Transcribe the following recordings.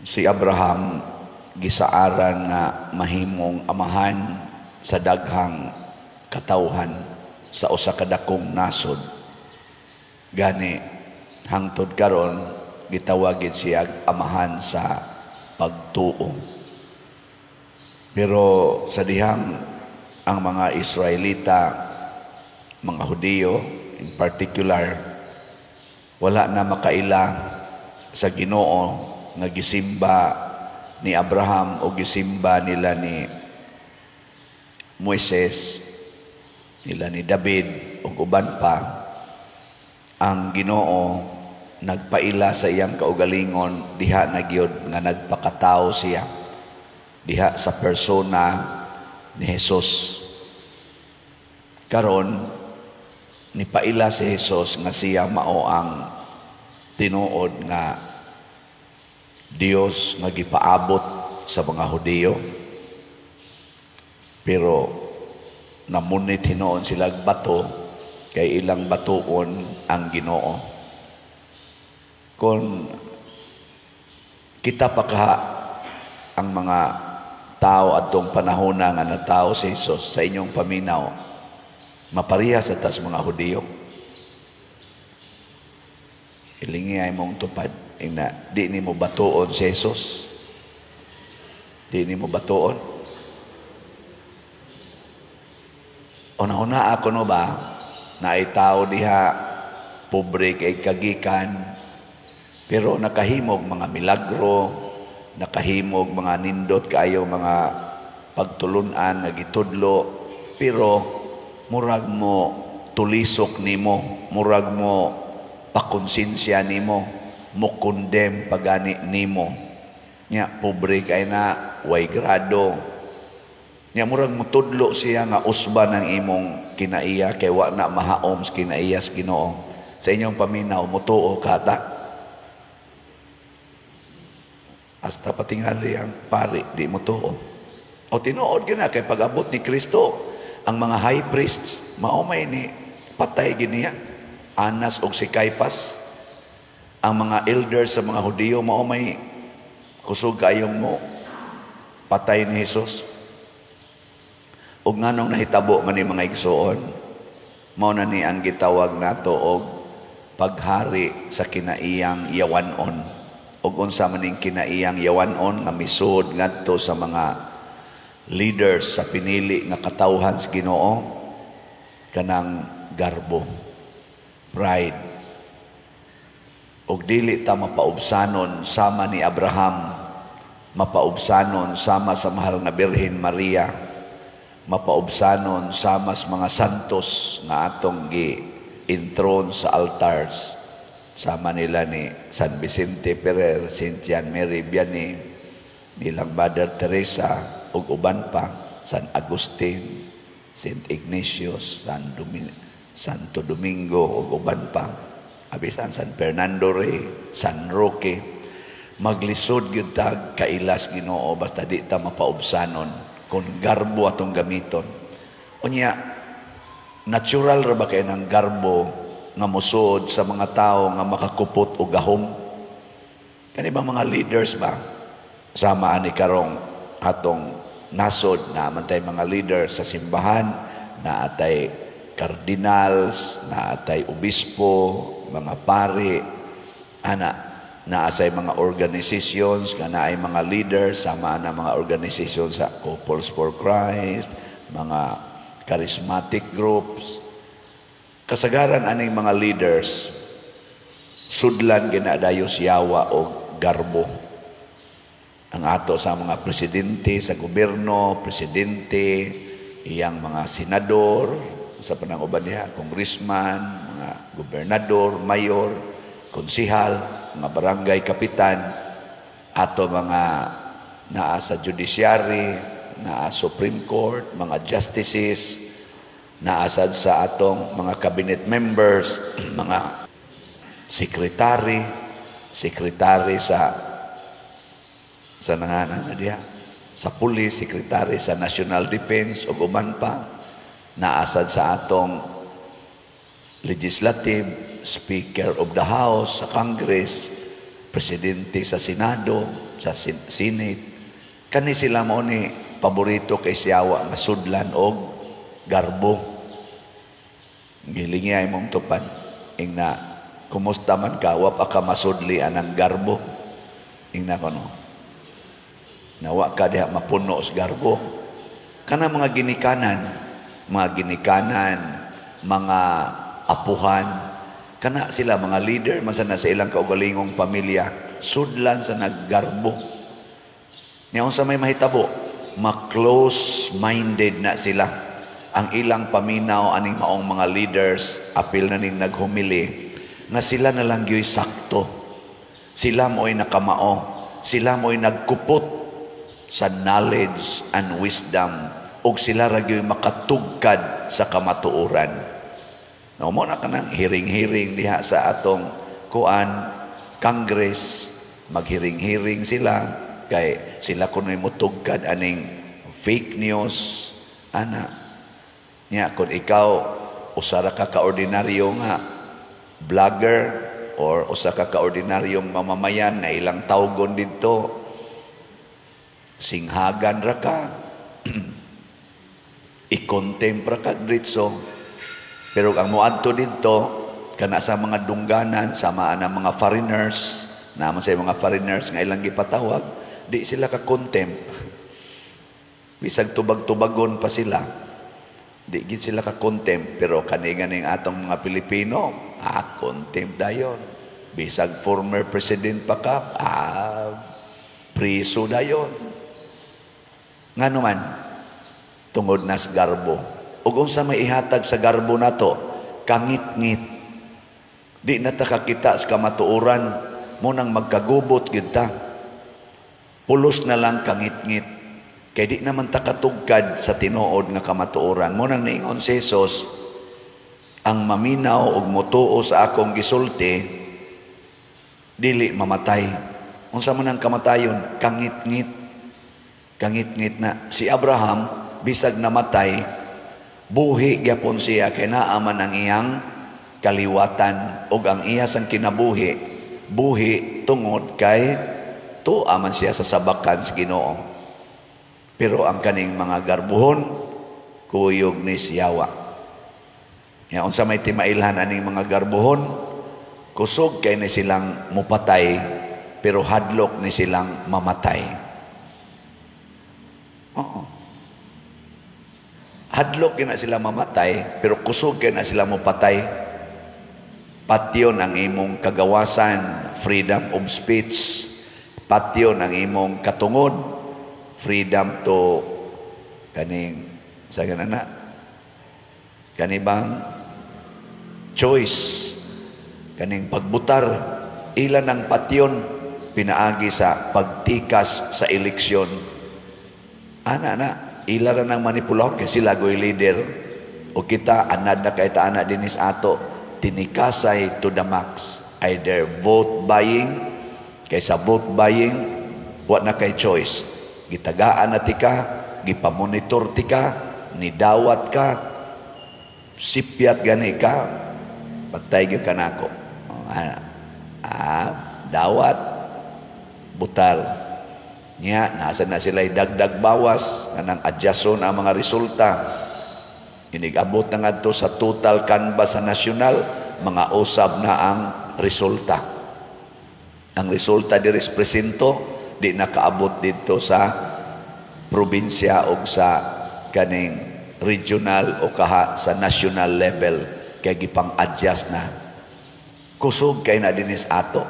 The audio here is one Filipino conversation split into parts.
Si Abraham gisaaran nga mahimong amahan sa daghang katawhan sa usa ka dakong nasod. Gani hangtod karon gitawagid siya amahan sa pagtuo. Pero sa dihang ang mga Israelita, mga Hudiyo in particular, wala na makaila sa Ginoo nga gisimba ni Abraham o gisimba nila ni Moises, nila ni David o uban pa. Ang Ginoo nagpaila sa iyang kaugalingon diha na gyud nga nagpakatao siya diha sa persona ni Jesus. Karon nipaila si Jesus nga siya mao ang tinuod nga Dios nga gipaabot sa mga Hudiyo. Pero namunit hinoon sila bato kay ilang batuon ang Ginoo. Kung kita pa kaha ang mga tao atong panahon nga natao si Jesus sa inyong paminaw, mapariha sa tas mga Hudiyo. Ilingi ay mong tupad ina di ni mo batuon si Jesus. Di ni mo batuon. Una-una ako no ba na ay tao diha pobre kay kagikan pero nakahimog mga milagro, nakahimog mga nindot kaayo mga pagtulunan nga gitudlo, pero murag mo tulisok nimo, murag mo pakonsensya nimo, mo condemn pagani nimo. Nya pobre kay na way grado. Nya murag mo tudlo siya nga usban ng imong kinaiya kay wa na mahaom sa kinaiya sa Ginoo. Sa inyong paminaw mutuo kata. Hasta patingali ang pari di mutuo. O tinuod gina kay pag-abot ni Kristo ang mga high priests maumay ni patay giniya. Anas og si Caiphas, ang mga elders sa mga Hudiyo maumay kusog kayong mo patay ni Jesus. Ug nganong nahitabo man ni mga igsoon, mao na ni ang gitawag nato og paghari sa kinaiyang yawanon. Ug unsa man ning kinaiyang yawanon nga misud ngadto sa mga leaders sa pinili nga katawhan sa Ginoo, kanang garbo, pride. Og dili ta mapaubsanon sama ni Abraham, mapaubsanon sama sa mahal na Birhen Maria, mapaubsanon sama sa mga santos nga atong gi-intron sa altars, sama nila ni San Vicente Ferrer, Saint John Mary Vianney, nilang Mother Teresa ug uban pa, San Agustin, Saint Ignatius, Santo Domingo ug uban pa, abisan San Fernando Rey, San Roque. Maglisod gyud ta kailas Ginoo basta di ta mapaubsanon kung garbo atong gamiton. Unya natural ra ba kay nang garbo nga musod sa mga tao nga makakupot o gahom? Kani ba mga leaders ba? Sama ani karong atong nasod na amantay mga leaders sa simbahan, na atay cardinals, na atay obispo, mga pari, na asay mga organizations, na ay mga leaders, sama na mga organizations sa Couples for Christ, mga charismatic groups. Kasagaran aning mga leaders, sudlan ginadayos yawa o garbo. Ang ato sa mga presidente sa gobyerno, presidente, iyang mga senador, sa pananguban niya, congressman, mga gobernador, mayor, konsihal, mga barangay kapitan, ato mga naa sa judiciary, naa Supreme Court, mga justices, naasad sa atong mga cabinet members, mga sekretary sa nanganan na diha, sa police, sekretary sa National Defense ug uban pa, naasad sa atong legislative, Speaker of the House sa Congress, presidente sa Senado, sa Senate. Kani sila mo ni paborito kay siyawa nga sudlan og garbo. Gilingi ay mong tupad. Ingna, kumusta man ka, wa pa ka masudli anang garbo. Ingna ko no. Nawa ka diha mapuno sa garbo. Kana mga ginikanan, mga apuhan, kana sila mga leader, masana sa ilang kaugalingong pamilya, sudlan sa naggarbo. Ngayon sa may mahitabo, ma-close-minded na sila. Ang ilang paminaw, aning maong mga leaders, apil na ning naghumili, nga sila na lang yo'y sakto. Sila mo'y nakamao. Sila mo'y nagkupot sa knowledge and wisdom. O sila ragyo'y makatugkad sa kamatuoran. Mo na ka ng hiring-hiring diha sa atong Congress, maghiring-hiring sila, kay sila kuno'y mutugkad aning fake news, ana. Nya, kung ikaw, usara ka kaordinaryo nga vlogger, or usa ka kaordinaryong mamamayan na ilang tawgon dito, singhagan ra ka, ikontempra ka dritso. Pero ang muadto dito, kana sa mga dungganan, sama na mga foreigners, naman sa mga foreigners nga ilang gipatawag, di sila ka-contempt. Bisag tubag-tubagon pa sila, di gid sila ka-contempt. Pero kani-ganing atong mga Pilipino, contempt dayon. Bisag former president pa ka, priso dayon. Nga naman, tungod nas garbo. Ug unsa may ihatag sa garbo nato, kangit-ngit. Di na ta kakita sa kamatuoran, munang magkagubot gid ta. Pulos na lang kangit-ngit. Kay di naman ta katugkad sa tinuod nga kamatuoran. Munang niingon si Jesus, ang maminaw ug motuo sa akong gisulti, dili mamatay. Unsa man ang kamatayon? Kangit-ngit. Kangit-ngit na. Si Abraham, bisag namatay, buhi gyapon siya kay naaman ang iyang kaliwatan ug ang iya sang kinabuhi, buhi tungod kay tuwa man siya sa sabakan sa Ginoo. Pero ang kaning mga garbuhon, kuyog ni siyawa. Nga unsa may timailhan aning mga garbuhon, kusog kay ni silang mupatay, pero hadlok ni silang mamatay. Oo. Hadlok kay na sila mamatay, pero kusog kay na sila mupatay. Patyon ang imong kagawasan, freedom of speech. Patyon ang imong katungod, freedom to kaning sa ganana, kanibang choice, kaning pagbutar. Ilan ang patyon pinaagi sa pagtikas sa eleksyon. Ana ilan ang manipulahon kay sila goy leader. O kita anad na kay taana dinis ato, tinikasay to the max. Either vote buying, kaysa vote buying, wa na kay choice. Gitagaan na tika, gipamonitor tika, nidawat ka, sipyat gani ka, patay gyud kanako. Dawat, butar. Nya, nasa na sila'y dagdag bawas, nga nang adyason ang mga resulta. Inigabot na nga to sa total canvas sa nasyonal, mga usab na ang resulta. Ang resulta di presento, di nakaabot dito sa probinsya o sa kaning regional o kaha sa national level, kaya gipang adjust na. Kusog kay na dinis ato.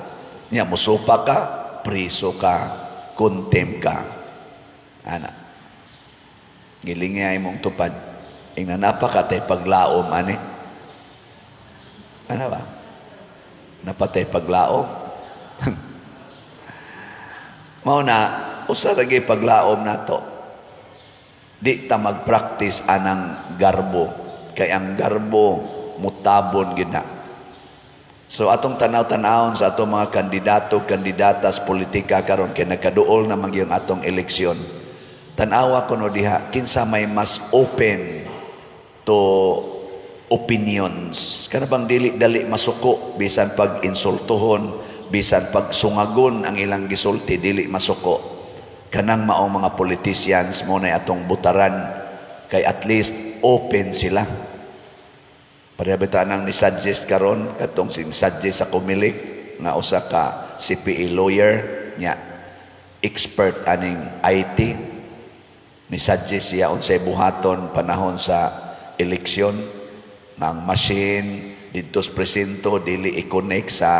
Nya, musupa ka, priso ka, contempt ka. Ana. Gilingay mong tupad. Ingna napakatay paglaom, ani. Ano ba? Napatay paglaom. Mauna, usa lagi paglaom nato. Di ta mag-practice anang garbo. Kay ang garbo mutabon gina. So atong tanaw-tanawon sa atong mga kandidato, kandidatas politika karon kay nagkaduol na magyong atong eleksyon. Tanawa kuno diha kinsa may mas open to opinions. Kana bang dili dali masuko bisan pag insultuhon, bisan pag sungagon ang ilang gisulti dili masuko. Kanang maong mga politicians mo na atong butaran kay at least open sila. Parehabilitaan ang ni-suggest karon katong sin-suggest sa Comelec nga usa ka CPA lawyer nya expert aning IT ni-suggest siya unsay buhaton panahon sa eleksyon ng machine dito sa presinto dili i-connect sa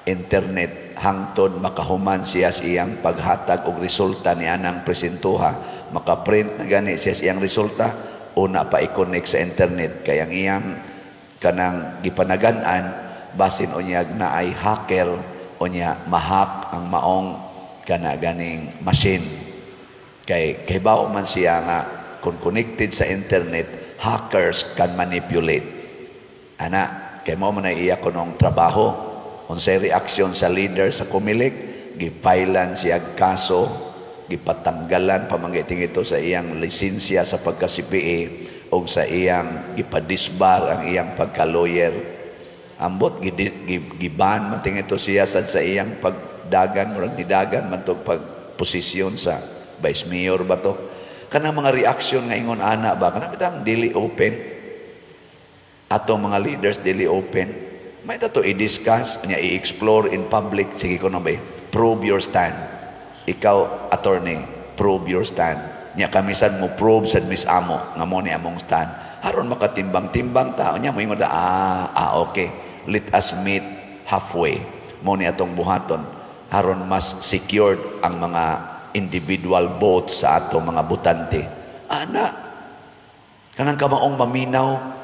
internet hangtod makahuman siya siyang paghatag og resulta ni anang presintuha, makaprint na gani siya siyang resulta, una pa i-connect sa internet kay ang iyang kanang gipanagan-an basin unyag na ay hacker unya mahack ang maong kana ganing machine. Kay bao man siya nga kung connected sa internet, hackers can manipulate. Ana, kay mao man iya kunong trabaho. Unsay reaksyon sa leader sa Comelec, gipailan siya kaso, gipatanggalan pamanggiting ito sa iyang lisensya sa pagka-CPA o sa iyang gipadisbar ang iyang pagka-lawyer. Ambot giban man ting ito siya sa iyang pagdagan murag nidagan man tog pagposisyon sa vice mayor ba to. Kanang mga reaksyon nga ingon ana ba kanang bitang dili open. Ato mga leaders dili open. May tato i-discuss, niya i-explore in public. Sige ko na ba, prove your stand. Ikaw, attorney, prove your stand. Niya kamisan mo prove sa Miss Amo, nga mo ni among stand. Haron makatimbang-timbang tao niya, mo ingon okay. Let us meet halfway. Mo ni atong buhaton. Haron mas secured ang mga individual votes sa atong mga butante. Ana, kanang kamaong maminaw,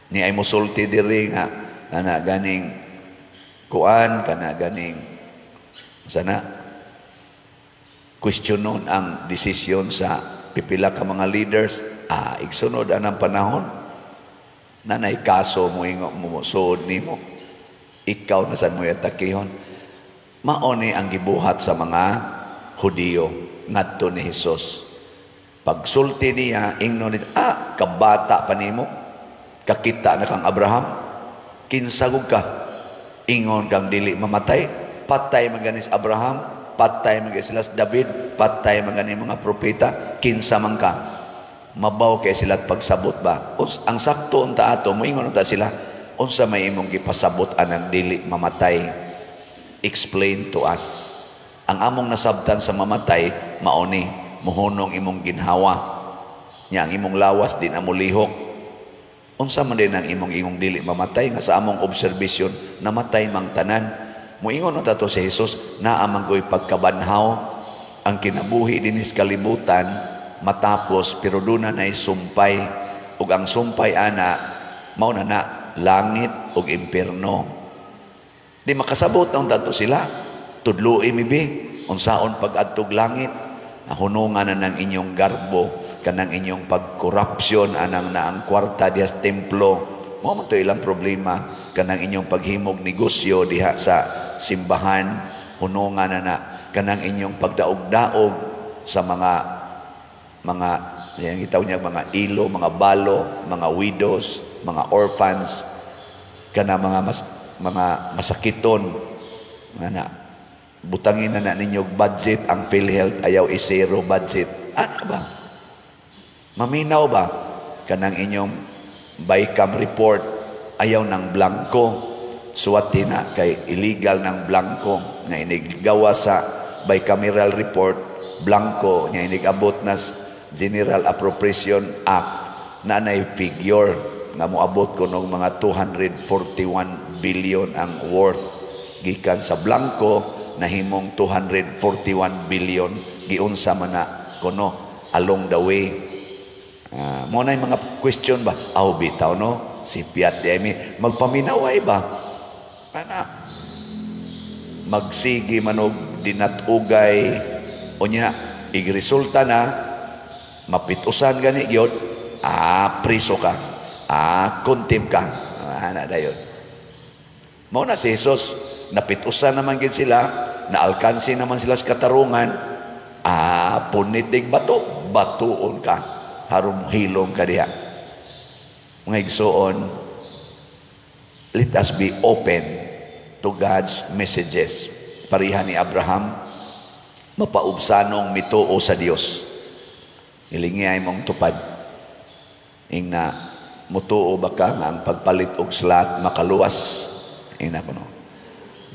ni ay musulti diri nga kana ganing kuan kana ganing sana questionon ang desisyon sa pipila ka mga leaders igsunod anang panahon nanay kaso mo ingo mo sud nimo ikaw na san mo yatakihon mao ni ang gibuhat sa mga Hudiyo ngadto ni Hesus pagsulti niya ingnon kabata pa nimo kakita na kang Abraham, kinsagog ka, ingon kang dili mamatay, patay maganis Abraham, patay maganis sila David, patay maganis mga propeta, kinsa man ka, mabaw kay sila pagsabot ba? Ang sakto unta ato, moingon unta sila, unsa may imong gipasabot anang dili mamatay, explain to us. Ang among nasabtan sa mamatay, mauni, muhunong imong ginhawa, niya ang imong lawas din amulihok, unsa man din ang imong dili mamatay nga sa among obserbasyon namatay mang tanan moingon ta to si Jesus naa man koy pagkabanhaw ang kinabuhi dinis kalibutan matapos pero duna nay sumpay ug ang sumpay ana mao na langit ug impierno di makasabot ang tato sila tudloi mibi unsaon pag-adtog langit hunungan na ng inyong garbo kanang inyong pagkorupsyon anang naang kwarta diha sa templo mo man to ilang problema kanang inyong paghimog negosyo diha sa simbahan hunungan na kanang inyong pagdaog-daog sa mga yang gitaw niya mga ilo mga balo mga widows mga orphans kana mga masakiton nga butangin na ninyong budget ang PhilHealth ayaw i-zero budget ano ba maminaw ba kanang inyong BICAM report ayaw ng blanco suwati na kay illegal ng blanco nga inigawa sa bicameral report blanco nga inigabot na General Appropriation Act na nay figure nga moabot ko ng mga 241 billion ang worth gikan sa blanco na himong 241 billion giunsa man na kuno along the way. Mo na yung mga question ba? Bitaw no? Si Piat Demi, magpaminaway ba? Kana magsigi manog dinatugay o niya, igresulta na, mapitusan gani gyud priso ka, kontim ka. Ana dayon. Mao na si Jesus, napitusan naman gid sila, naalkansi naman sila sa katarungan, punitig bato, batuon ka. Harum hilom ka diha. Mga igsoon, let us be open to God's messages. Pariha ni Abraham, mapaubsanong mituo sa Dios. Ilingiyay mong tupad. Ing na mutuo ba ka nga ang pagpalit og slat makaluwas? Ing na kuno.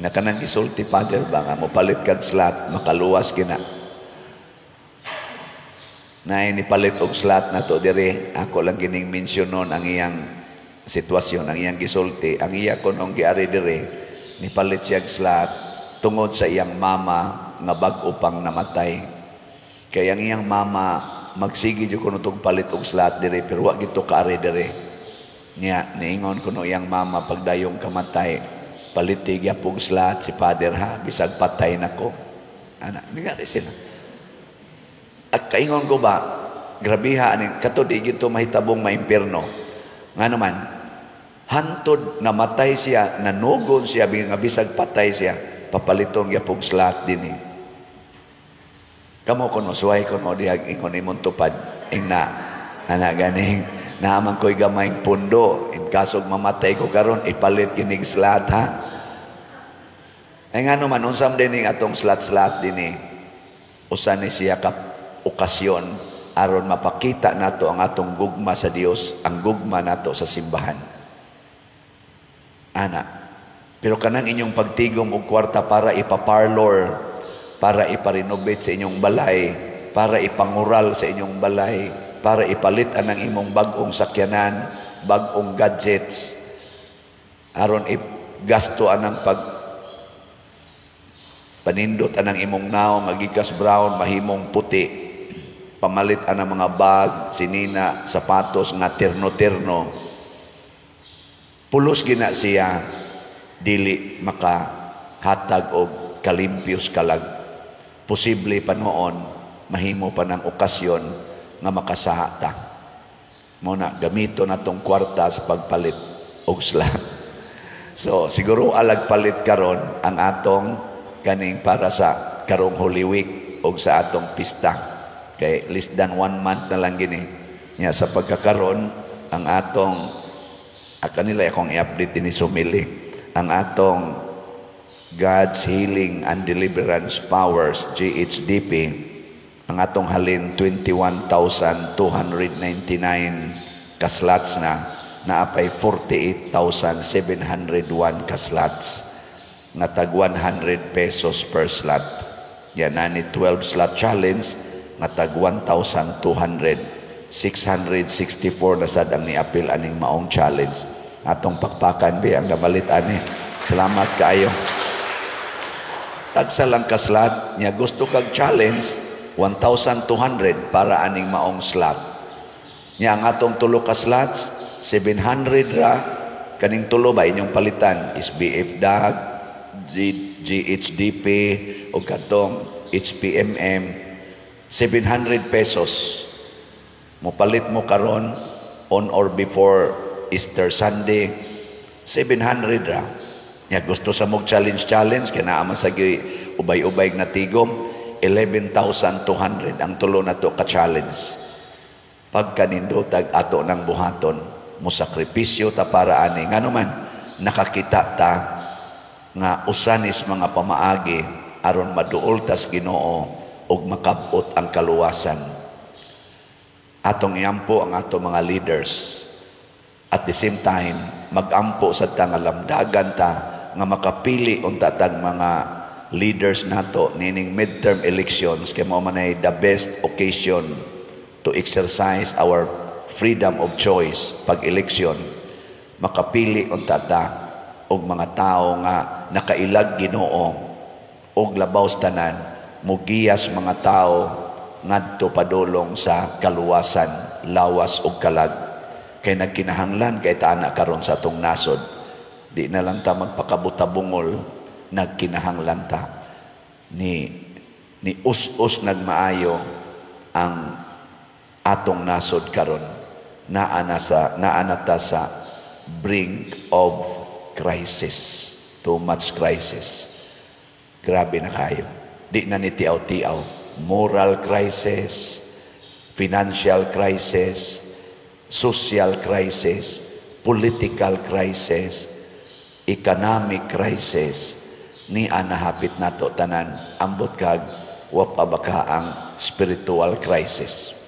Na kanang gisulti Father ba nga mopalit kag slat makaluwas kina. Na inipalit og slat na to dire, ako lang gining mensyonon ang iyang sitwasyon, ang iyang gisulti, ang iya kunong giari dire, nipalit siya slat tungod sa iyang mama nga bag-o pang namatay. Kaya ang iyang mama magsigi jud kuno tong palit og slat dire, pero wa gito kaari dire. Nya niingon kuno iyang mama pagdayong kamatay, paliti gyapog slat si Father ha, bisag patay nako. Ana, ningari sila. At kaingon ko ba, grabiha aning kato di gito mahitabong maimpierno. Nga naman, hantod namatay siya, nanugon siya, nga bisag patay siya, papalitong yapog slat din eh. Kamo kono, suway kono, diag ingon imong tupad, ing na, ganing, naaman ko'y gamayng pundo, in kasog mamatay ko karon ipalit kinig slat ha. Ay nga naman, unsam din atong slat-slat din eh. Usan ni siya okasyon aron mapakita nato ang atong gugma sa Dios, ang gugma nato sa simbahan. Ana, pero kanang inyong pagtigom og kwarta para ipaparlor, para iparenovate sa inyong balay, para ipangural sa inyong balay, para ipalit anang imong bag-ong sakyanan, bag-ong gadgets, aron gasto anang panindot anang imong naong magikas brown mahimong puti, pamalit anang mga bag, sinina, sapatos nga terno-terno. Pulos gina siya, dili makahatag og kalimpios kalag. Posible pa noon, mahimo pa ng okasyon nga makasaha ta. Muna, gamito na tong kwarta sa pagpalit og slat. So, siguro alagpalit karon ang atong kaning para sa karong Holy Week o sa atong pista. Kay less than 1 month na lang gini. Nya sa pagkakaroon, ang atong kanila akong i-update ni sumili. Ang atong God's Healing and Deliverance Powers, GHDP, ang atong halin 21,299 kaslots na naapay 48,701 kaslots nga tag 100 pesos per slot. Yan na ni 12 slot challenge nga tag 1,200. 664 na sad ang niapil aning maong challenge. Atong pakpakan bi ang namalit ani. Salamat kaayo. Tagsa lang ka slot nya gusto kag challenge 1,200 para aning maong slot. Nya ang atong tulo ka slots 700 ra kaning tulo ba inyong palitan SBF DAG, GHDP o katong HPMM 700 pesos. Mupalit mo karon on or before Easter Sunday 700 ra. Ya gusto sa mog challenge kaya naaman sa ubay-ubay na tigom 11,200 ang tulo na to ka challenge. Pagka nindotag ato ng buhaton mo sakripisyo ta para ani nganuman nakakita ta nga usanis mga pamaagi aron maduol tas Ginoo og makabot ang kaluwasan. Atong iampo ang atong mga leaders. At the same time, magampo sa tangalamdagan ta nga makapili unta tag mga leaders nato nining midterm elections kay mao manay the best occasion to exercise our freedom of choice pag eleksyon. Makapili unta ta og mga tao nga nakailag Ginoo og labaw sa tanan mugiyas mga tao ngadto padulong sa kaluwasan, lawas ug kalag. Kay nagkinahanglan kay taana karon sa atong nasod. Di na lang ta magpakabutabungol, nagkinahanglan ta ni us-us nagmaayo ang atong nasod karon. Naana ta sa brink of crisis. Too much crisis. Grabe na kayo. Di na ni tiaw-tiaw. Moral crisis, financial crisis, social crisis, political crisis, economic crisis ni anahapit nato tanan ambot kag wa pa baka ang spiritual crisis.